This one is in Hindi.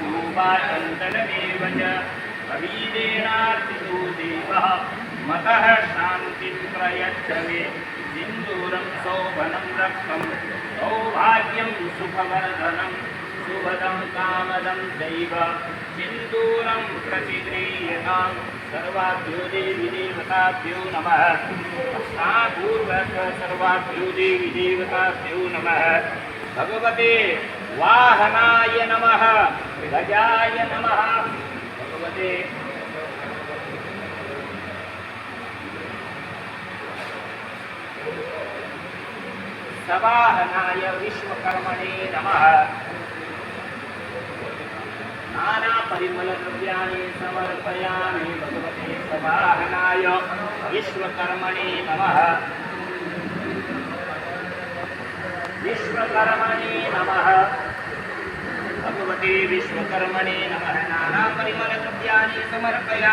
शुभाचन्दनमेव च कवीदेनार्चितो देवः मतः शान्तिं प्रयच्छ मे सिन्दूरं शोभनं रक्तं सौभाग्यं सुखवर्धनं शुभदं कामदं दैव सिन्दूरं प्रतिगृह्यतां सर्वाभ्यो देवी देवताभ्यो नमः पूर्वक सर्वाभ्यो देवी देवताभ्यो नमः भगवते वाहनाय नमः गजाय नमः भगवते सवाहनाय विश्वकर्मणे नमः नाना परिमल द्रव्याणि समर्पयामि भगवते सवाहनाय विश्वकर्मणे नमः विश्वकर्मणे नमः भगवते विश्वकर्मणे नमः नाना परिमल द्रव्याणि समर्पयामि